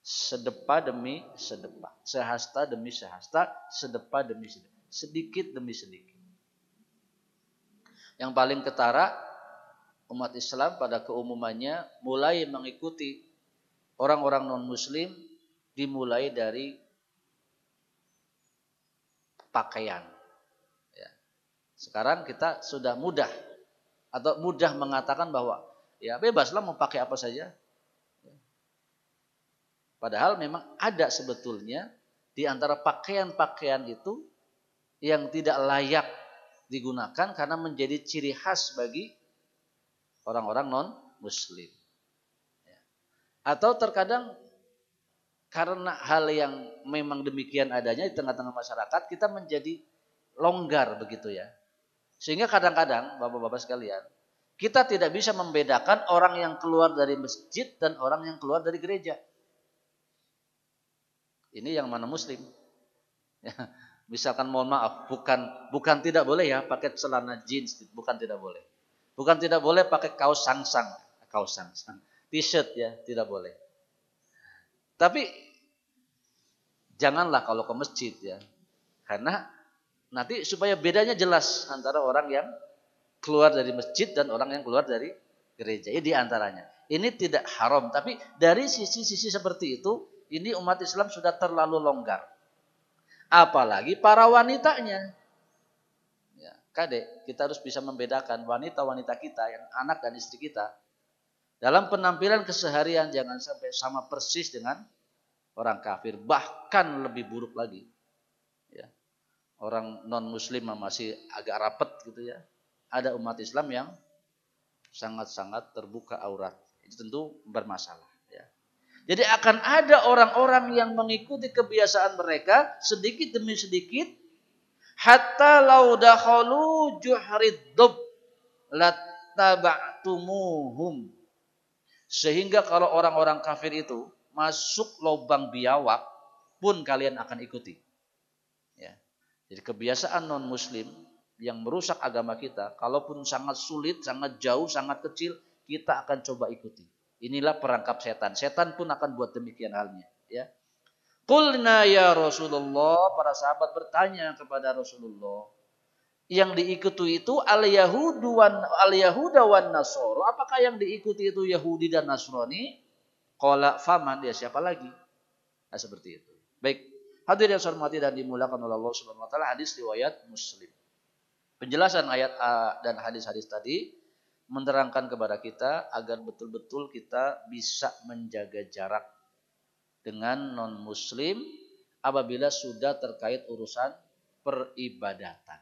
sedepa demi sedepa, sehasta demi sehasta, sedepa demi sedepa, sedikit demi sedikit. Yang paling ketara, umat Islam pada keumumannya mulai mengikuti orang-orang non-muslim dimulai dari pakaian. Ya. Sekarang kita sudah mudah mengatakan bahwa ya bebaslah mau pakai apa saja. Padahal memang ada sebetulnya di antara pakaian-pakaian itu yang tidak layak digunakan karena menjadi ciri khas bagi orang-orang non-muslim. Atau terkadang karena hal yang memang demikian adanya di tengah-tengah masyarakat, kita menjadi longgar begitu ya. Sehingga kadang-kadang bapak-bapak sekalian, kita tidak bisa membedakan orang yang keluar dari masjid dan orang yang keluar dari gereja. Ini yang mana muslim? Ya, misalkan mohon maaf, bukan tidak boleh ya pakai celana jeans, bukan tidak boleh. Bukan tidak boleh pakai kaos sangsang, t-shirt ya, tidak boleh. Tapi janganlah kalau ke masjid ya. Karena nanti supaya bedanya jelas antara orang yang keluar dari masjid dan orang yang keluar dari gereja. Ini diantaranya. Ini tidak haram, tapi dari sisi-sisi seperti itu, ini umat Islam sudah terlalu longgar. Apalagi para wanitanya. Ya, kadek, kita harus bisa membedakan wanita-wanita kita, yang anak dan istri kita, dalam penampilan keseharian jangan sampai sama persis dengan orang kafir, bahkan lebih buruk lagi. Ya. Orang non-muslim masih agak rapet gitu ya. Ada umat Islam yang sangat-sangat terbuka aurat. Itu tentu bermasalah. Ya. Jadi akan ada orang-orang yang mengikuti kebiasaan mereka sedikit demi sedikit, hatta lau dakhalu juhrid dub lattaba'tumuhum. Sehingga kalau orang-orang kafir itu masuk lubang biawak pun kalian akan ikuti. Ya. Jadi kebiasaan non-muslim yang merusak agama kita, kalaupun sangat sulit, sangat jauh, sangat kecil, kita akan coba ikuti. Inilah perangkap setan. Setan pun akan buat demikian halnya. Ya. Qulna ya Rasulullah, para sahabat bertanya kepada Rasulullah, yang diikuti itu al-Yahuda wan Nasoro. Apakah yang diikuti itu Yahudi dan Nasrani? Qala faman, dia siapa lagi? Nah, seperti itu. Baik, hadirin yang saya hormati dan dimuliakan oleh Allah Subhanahu wa taala, hadis riwayat Muslim. Penjelasan ayat dan hadis-hadis tadi menerangkan kepada kita agar betul-betul kita bisa menjaga jarak dengan non-muslim apabila sudah terkait urusan peribadatan.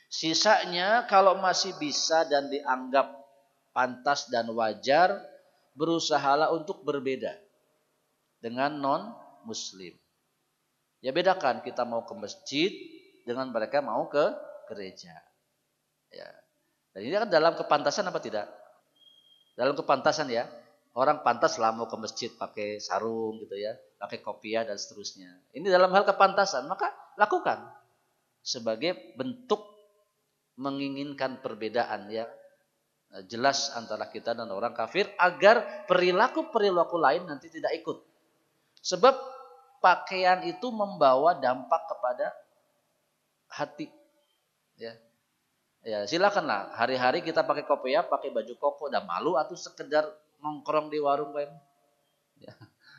Sisanya kalau masih bisa dan dianggap pantas dan wajar, berusahalah untuk berbeda dengan non-muslim. Ya bedakan kita mau ke masjid dengan mereka mau ke gereja. Ya. Dan ini kan dalam kepantasan apa tidak? Dalam kepantasan ya. Orang pantas lah mau ke masjid pakai sarung gitu ya, pakai kopiah dan seterusnya. Ini dalam hal kepantasan, maka lakukan sebagai bentuk menginginkan perbedaan ya jelas antara kita dan orang kafir agar perilaku-perilaku lain nanti tidak ikut. Sebab pakaian itu membawa dampak kepada hati ya. Ya, silakanlah hari-hari kita pakai kopiah, pakai baju koko, udah malu atau sekedar nongkrong di warung kayak ya.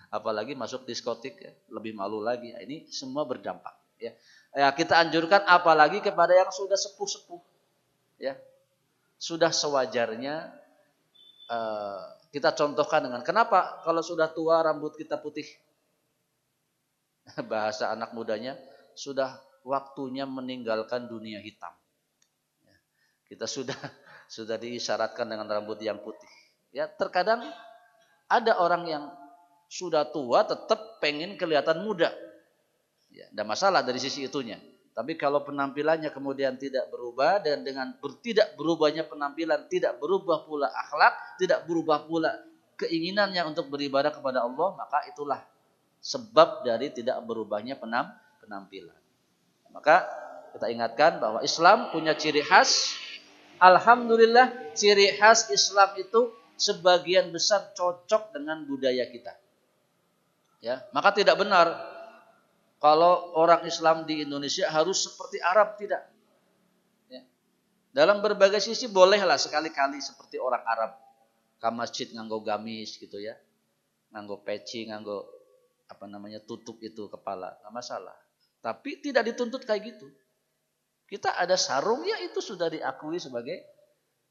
Apalagi masuk diskotik ya, lebih malu lagi. Ya, ini semua berdampak ya. Ya, kita anjurkan apalagi kepada yang sudah sepuh-sepuh ya. Sudah sewajarnya kita contohkan dengan kenapa kalau sudah tua rambut kita putih. Bahasa anak mudanya sudah waktunya meninggalkan dunia hitam. Kita sudah diisyaratkan dengan rambut yang putih. Ya, terkadang ada orang yang sudah tua tetap pengen kelihatan muda. Ya, tidak masalah dari sisi itunya. Tapi kalau penampilannya kemudian tidak berubah dan dengan tidak berubahnya penampilan, tidak berubah pula akhlak, tidak berubah pula keinginannya untuk beribadah kepada Allah, maka itulah sebab dari tidak berubahnya penampilan. Maka kita ingatkan bahwa Islam punya ciri khas. Alhamdulillah ciri khas Islam itu sebagian besar cocok dengan budaya kita. Ya, maka tidak benar kalau orang Islam di Indonesia harus seperti Arab, tidak. Ya. Dalam berbagai sisi bolehlah sekali-kali seperti orang Arab. Ke masjid nganggo gamis gitu ya. Nganggo peci, nganggo tutup itu kepala, nggak masalah. Tapi tidak dituntut kayak gitu. Kita ada sarung ya itu sudah diakui sebagai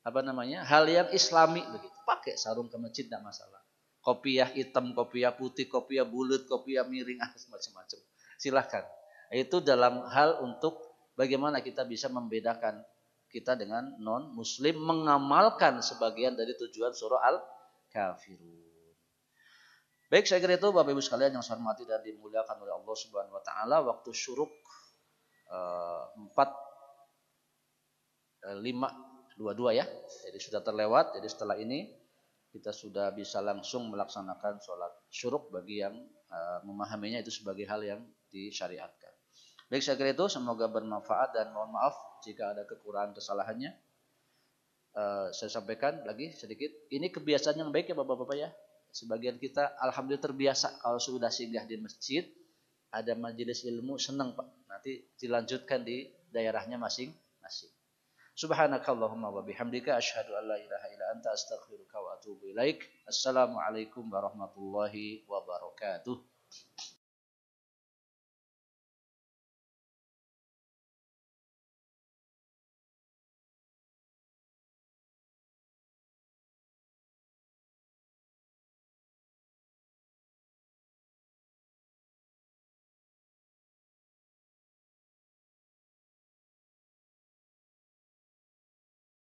hal yang islami begitu. Pakai sarung ke masjid tidak masalah. Kopiah hitam, kopiah putih, kopiah bulat, kopiah miring, macam-macam. Silahkan. Itu dalam hal untuk bagaimana kita bisa membedakan kita dengan non muslim mengamalkan sebagian dari tujuan surah Al-Kafirun. Baik, saya kira itu Bapak Ibu sekalian yang saya hormati dan dimuliakan oleh Allah Subhanahu wa taala. Waktu syuruk 4:5:22 ya. Jadi sudah terlewat. Jadi setelah ini kita sudah bisa langsung melaksanakan sholat syuruk bagi yang memahaminya itu sebagai hal yang disyariatkan. Baik, saya kira itu semoga bermanfaat dan mohon maaf jika ada kekurangan kesalahannya. Saya sampaikan lagi sedikit. Ini kebiasaan yang baik ya Bapak-Bapak ya. Sebagian kita alhamdulillah terbiasa kalau sudah singgah di masjid ada majelis ilmu senang Pak. Nanti dilanjutkan di daerahnya masing-masing. Subhanakallahumma wa bihamdika asyhadu an la ilaha illa anta astaghfiruka wa atubu ilaik. Assalamualaikum warahmatullahi wabarakatuh.